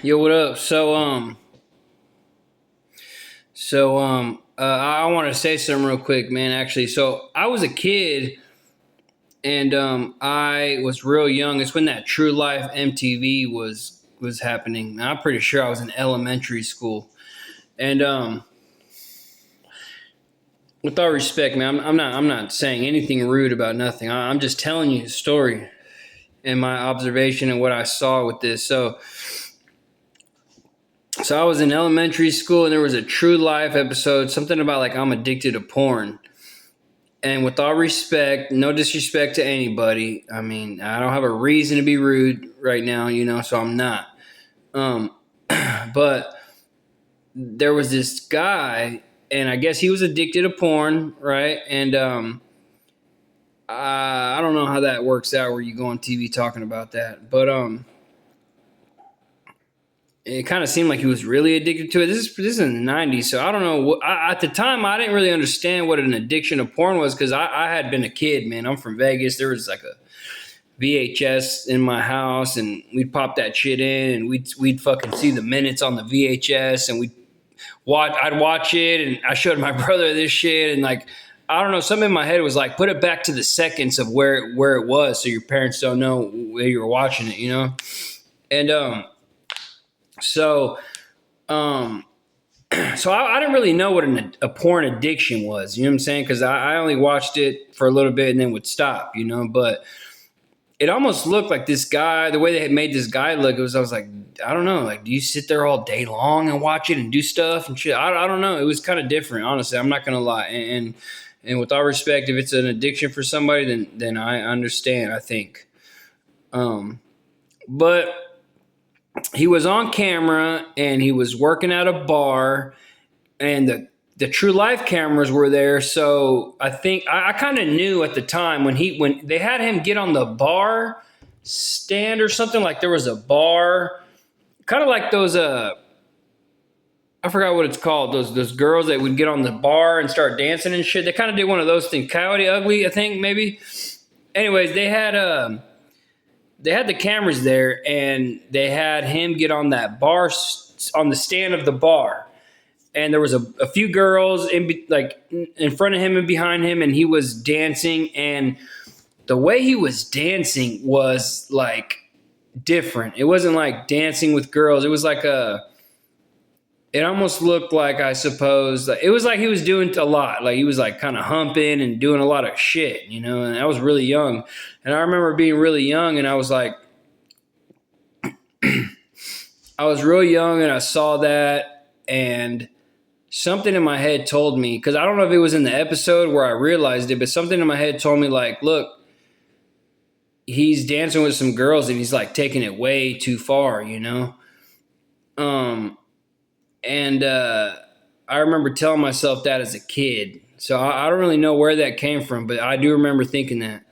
Yo, what up? I want to say something real quick, man. Actually, so I was a kid, and I was real young. It's when that True Life MTV was happening. Now, I'm pretty sure I was in elementary school, and with all respect, man, I'm not saying anything rude about nothing. I'm just telling you the story and my observation and what I saw with this. So I was in elementary school and there was a True Life episode, something about like I'm addicted to porn. And with all respect, no disrespect to anybody. I mean, I don't have a reason to be rude right now, so I'm not. Um, but there was this guy, and I guess he was addicted to porn, right? And I don't know how that works out where you go on TV talking about that, but it kind of seemed like he was really addicted to it. This is in the '90s, so I don't know. At the time, I didn't really understand what an addiction to porn was because I had been a kid, man. I'm from Vegas. There was like a VHS in my house, and we'd pop that shit in, and we'd fucking see the minutes on the VHS, and I'd watch it, and I showed my brother this shit, and like I don't know, something in my head was like, put it back to the seconds of where it was, so your parents don't know where you were watching it. And so um so I didn't really know what a porn addiction was. You know what I'm saying? Because I only watched it for a little bit and then would stop. But it almost looked like this guy. The way they had made this guy look, I was like, I don't know. Like, do you sit there all day long and watch it and do stuff and shit? I don't know. It was kind of different, honestly. I'm not gonna lie. And with all respect, if it's an addiction for somebody, then I understand. I think. But he was on camera and he was working at a bar, and the True Life cameras were there. So I think I kind of knew at the time when they had him get on the bar stand or something, like there was a bar, kind of like those I forgot what it's called, those girls that would get on the bar and start dancing and shit. They kind of did one of those things. Coyote Ugly, I think, maybe. Anyways, they had the cameras there, and they had him get on that bar, on the stand of the bar, and there was a few girls in front of him and behind him, and he was dancing, and the way he was dancing was like different. It wasn't like dancing with girls. It was like it almost looked like, I suppose, it was like he was doing a lot. Like he was like kind of humping and doing a lot of shit, and I was really young. And I remember being really young, and I was like, I was real young, and I saw that, and something in my head told me, because I don't know if it was in the episode where I realized it, but something in my head told me, like, look, he's dancing with some girls, and he's like taking it way too far. And I remember telling myself that as a kid. So I don't really know where that came from, but I do remember thinking that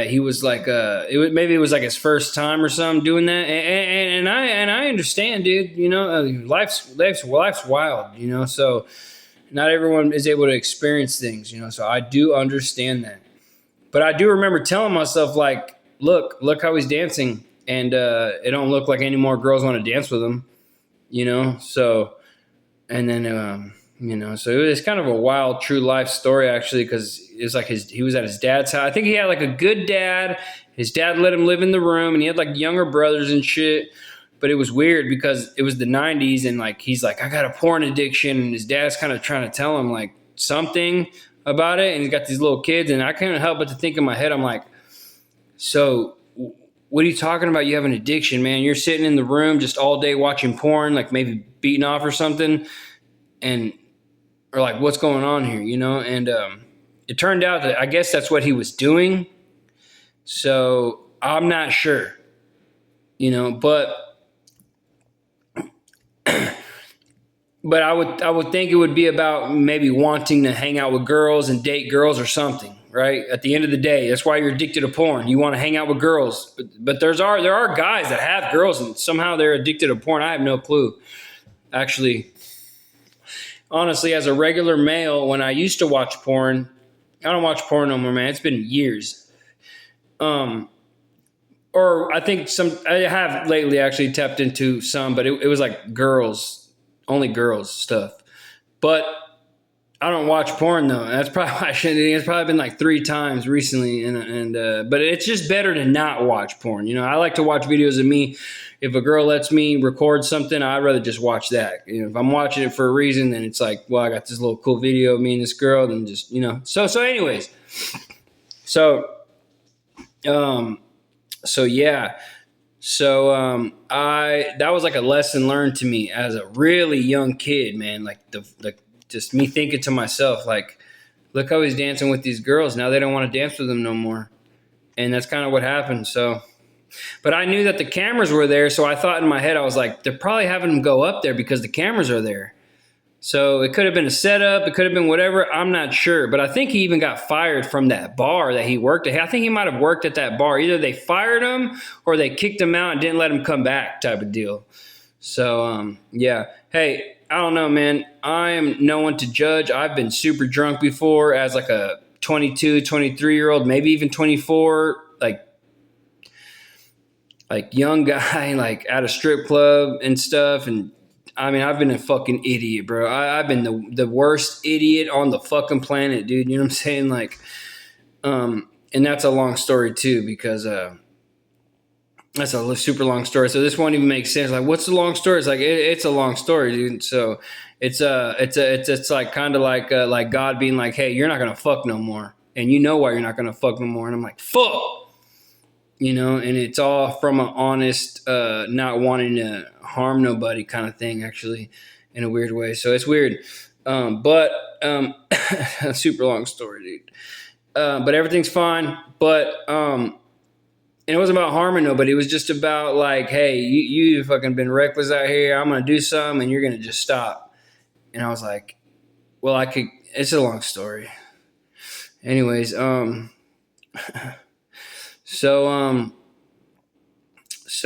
he was like maybe it was like his first time or something doing that, and I understand, dude. Life's wild, so not everyone is able to experience things, so I do understand that. But I do remember telling myself, like, look how he's dancing, and it don't look like any more girls want to dance with him, so. And then so it was kind of a wild true life story, actually, because it's like he was at his dad's house. I think he had like a good dad. His dad let him live in the room, and he had like younger brothers and shit. But it was weird because it was the '90s, and like he's like, I got a porn addiction, and his dad's kind of trying to tell him like something about it, and he's got these little kids, and I couldn't help but to think in my head, I'm like, so what are you talking about? You have an addiction, man. You're sitting in the room just all day watching porn, like maybe beating off or something, and or like, what's going on here, And it turned out that I guess that's what he was doing. So I'm not sure, but I would think it would be about maybe wanting to hang out with girls and date girls or something, right? At the end of the day, that's why you're addicted to porn. You want to hang out with girls, but there are guys that have girls and somehow they're addicted to porn. I have no clue, actually. Honestly, as a regular male, when I used to watch porn, I don't watch porn no more, man. It's been years. Um, or I think I have lately actually tapped into some, but it was like only girls stuff. But I don't watch porn though. That's probably why I shouldn't. It's probably been like 3 times recently, and but it's just better to not watch porn. I like to watch videos of me. If a girl lets me record something, I'd rather just watch that. If I'm watching it for a reason, then it's like, well, I got this little cool video of me and this girl, then just So anyways, so um, so yeah. So I that was like a lesson learned to me as a really young kid, man. Like the just me thinking to myself, like, look how he's dancing with these girls. Now they don't want to dance with him no more, and that's kind of what happened. So, but I knew that the cameras were there, so I thought in my head, I was like, they're probably having him go up there because the cameras are there. So it could have been a setup. It could have been whatever. I'm not sure. But I think he even got fired from that bar that he worked at. I think he might have worked at that bar. Either they fired him or they kicked him out and didn't let him come back type of deal. So, yeah. Hey, I don't know, man. I am no one to judge. I've been super drunk before as like a 22, 23-year-old, maybe even 24, like young guy, like at a strip club and stuff. And I mean, I've been a fucking idiot, bro. I've been the worst idiot on the fucking planet, dude. You know what I'm saying? Like, and that's a long story too, because that's a super long story. So this won't even make sense. Like, what's the long story? It's like it's a long story, dude. So it's like kind of like God being like, hey, you're not gonna fuck no more, and you know why you're not gonna fuck no more. And I'm like, fuck. And it's all from an honest, not wanting to harm nobody kind of thing, actually, in a weird way. So it's weird. But a super long story, dude. But everything's fine. But and it wasn't about harming nobody. It was just about like, hey, you fucking been reckless out here. I'm gonna do something, and you're gonna just stop. And I was like, well, I could. It's a long story. Anyways, So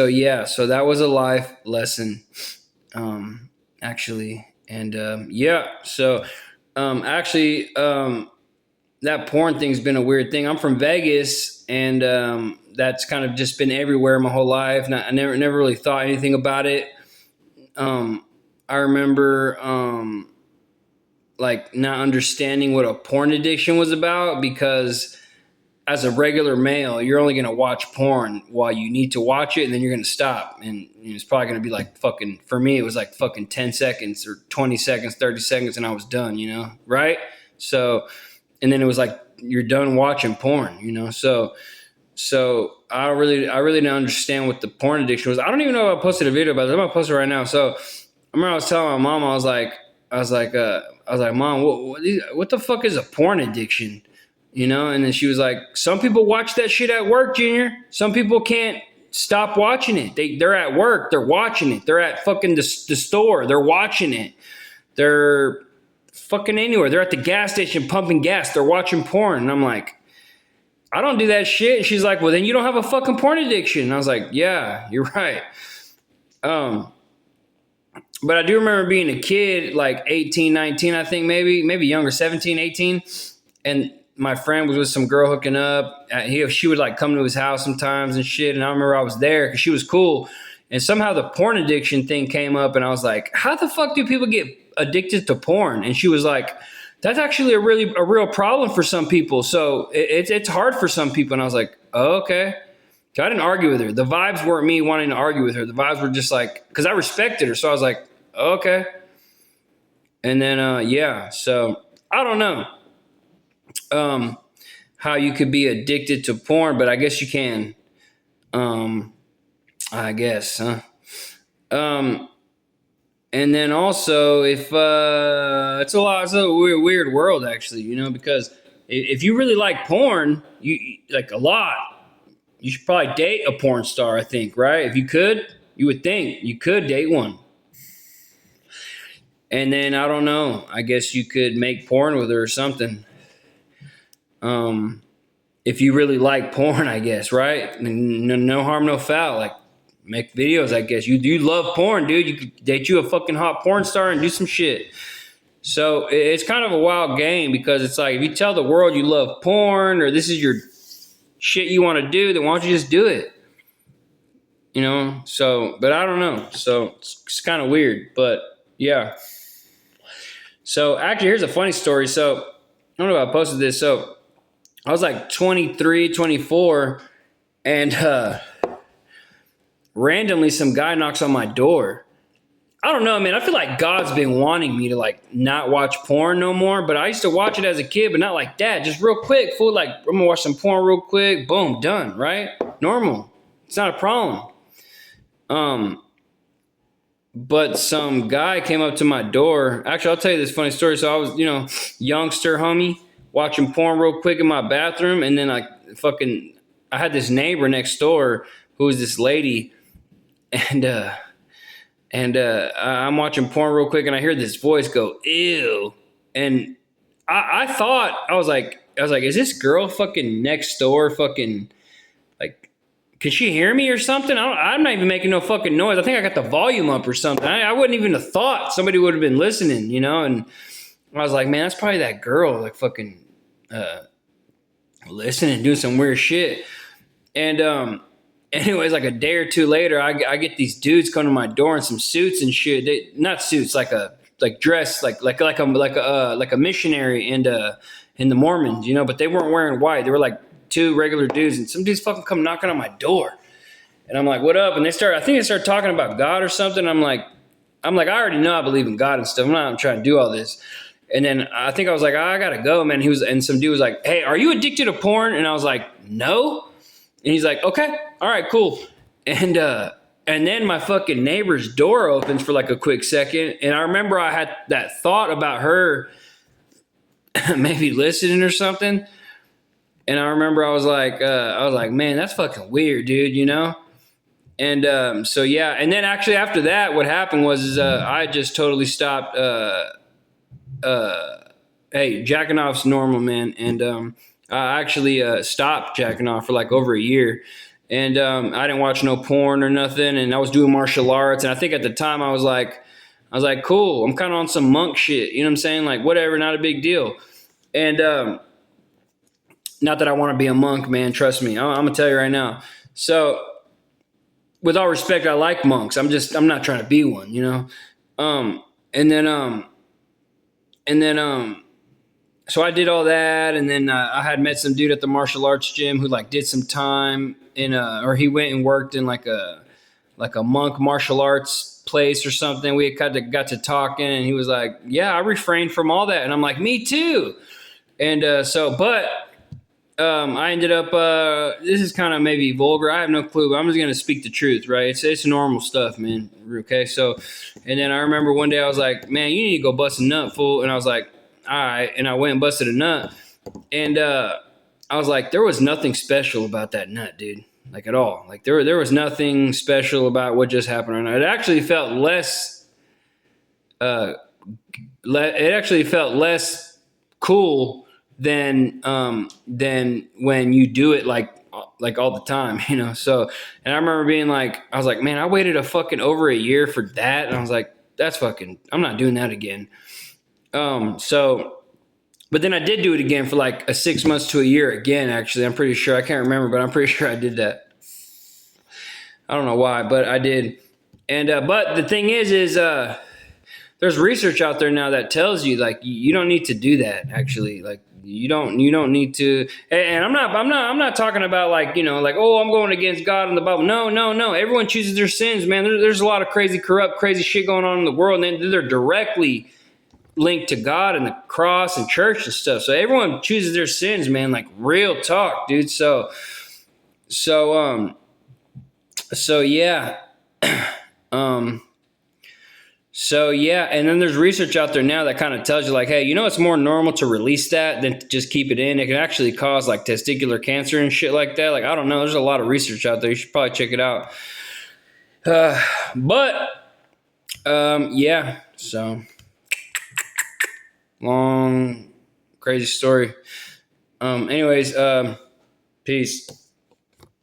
yeah, so that was a life lesson, actually, and yeah, so actually, that porn thing's been a weird thing. I'm from Vegas, and that's kind of just been everywhere my whole life. I never really thought anything about it. I remember like not understanding what a porn addiction was about, because as a regular male, you're only going to watch porn while you need to watch it, and then you're going to stop. And it's probably going to be like fucking, for me, it was like fucking 10 seconds or 20 seconds, 30 seconds, and I was done, right? So, and then it was like, you're done watching porn, So I really didn't understand what the porn addiction was. I don't even know if I posted a video about it. I'm going to post it right now. So I remember I was telling my mom, I was like, Mom, what the fuck is a porn addiction? And then she was like, some people watch that shit at work, Junior. Some people can't stop watching it. They're at work. They're watching it. They're at fucking the store. They're watching it. They're fucking anywhere. They're at the gas station pumping gas. They're watching porn. And I'm like, I don't do that shit. And she's like, well, then you don't have a fucking porn addiction. And I was like, yeah, you're right. But I do remember being a kid, like 18, 19, I think maybe younger, 17, 18. And my friend was with some girl hooking up. She would like come to his house sometimes and shit. And I remember I was there because she was cool. And somehow the porn addiction thing came up, and I was like, how the fuck do people get addicted to porn? And she was like, that's actually a real problem for some people. So it's hard for some people. And I was like, oh, okay. So I didn't argue with her. The vibes weren't me wanting to argue with her. The vibes were just like, because I respected her. So I was like, oh, okay. And then, yeah. So I don't know. How you could be addicted to porn, but I guess you can. I guess, huh? And then also, if it's a weird world actually, because if you really like porn, you like a lot, you should probably date a porn star. I think, right? If you could, you would think you could date one. And then I don't know. I guess you could make porn with her or something. If you really like porn, I guess, right? No harm, no foul. Like, make videos, I guess. You love porn, dude. You could date you a fucking hot porn star and do some shit. So it's kind of a wild game, because it's like, if you tell the world you love porn or this is your shit you want to do, then why don't you just do it? you know. So, but I don't know. So it's kind of weird, but yeah. So actually, here's a funny story. So I don't know if I posted this. So I was like 23, 24, and randomly some guy knocks on my door. I don't know, man. I feel like God's been wanting me to like not watch porn no more. But I used to watch it as a kid, but not like that. Just real quick, fool. Like I'm gonna watch some porn real quick. Boom, done. Right? Normal. It's not a problem. Um, but some guy came up to my door. Actually, I'll tell you this funny story. So I was, youngster homie, watching porn real quick in my bathroom, and then I had this neighbor next door who was this lady, and I'm watching porn real quick, and I hear this voice go, "Ew," and I thought is this girl fucking next door fucking like could she hear me or something? I'm not even making no fucking noise. I think I got the volume up or something. I wouldn't even have thought somebody would have been listening, you know? And I was like, man, that's probably that girl, like fucking listening, doing some weird shit. And anyways, like a day or two later, I get these dudes come to my door in some suits and shit. They not suits, like dress like a missionary in the Mormons, you know. But they weren't wearing white. They were like two regular dudes, and some dudes fucking come knocking on my door, and I'm like, "What up?" And I think they started talking about God or something. I'm like, I already know I believe in God and stuff. I'm trying to do all this. And then I think I was like, I gotta go, man. And some dude was like, "Hey, are you addicted to porn?" And I was like, "No." And he's like, "Okay, all right, cool." And then my fucking neighbor's door opens for like a quick second, and I remember I had that thought about her maybe listening or something. And I remember I was like, man, that's fucking weird, dude, you know? And so yeah, and then actually after that, what happened was I just totally stopped. Hey, jacking off's normal, man, and I actually stopped jacking off for like over a year, and I didn't watch no porn or nothing, and I was doing martial arts, and I think at the time I was like, cool, I'm kind of on some monk shit, you know what I'm saying? Like whatever, not a big deal, and not that I want to be a monk, man. Trust me, I'm gonna tell you right now. So with all respect, I like monks. I'm not trying to be one, you know. And then so I did all that, and then I had met some dude at the martial arts gym who like did some time or he went and worked in like a monk martial arts place or something. We had kind of got to talking, and he was like, "Yeah, I refrained from all that," and I'm like, "Me too." And but I ended up. This is kind of maybe vulgar. I have no clue, but I'm just gonna speak the truth, right? It's normal stuff, man. Okay, so, and then I remember one day I was like, "Man, you need to go bust a nut, fool." And I was like, "All right," and I went and busted a nut, and I was like, there was nothing special about that nut, dude. Like at all. Like there was nothing special about what just happened right now. It actually felt less. It actually felt less cool than when you do it like all the time, you know. So, and I remember being like, I was like, man, I waited a fucking over a year for that, and I was like, that's fucking, I'm not doing that again. So, but then I did do it again for like a 6 months to a year again. Actually, I'm pretty sure, I can't remember, but I'm pretty sure I did that. I don't know why, but I did. And but the thing is there's research out there now that tells you like you don't need to do that. Actually, like you don't need to. And I'm not talking about like, you know, like, oh, I'm going against God in the Bible. No. Everyone chooses their sins, man. There's a lot of crazy, corrupt, crazy shit going on in the world, and then they're directly linked to God and the cross and church and stuff. So everyone chooses their sins, man. Like real talk, dude. So yeah. So yeah, and then there's research out there now that kind of tells you like, hey, you know, it's more normal to release that than to just keep it in. It can actually cause like testicular cancer and shit like that. Like, I don't know. There's a lot of research out there. You should probably check it out. But yeah. So long, crazy story. Anyways, peace.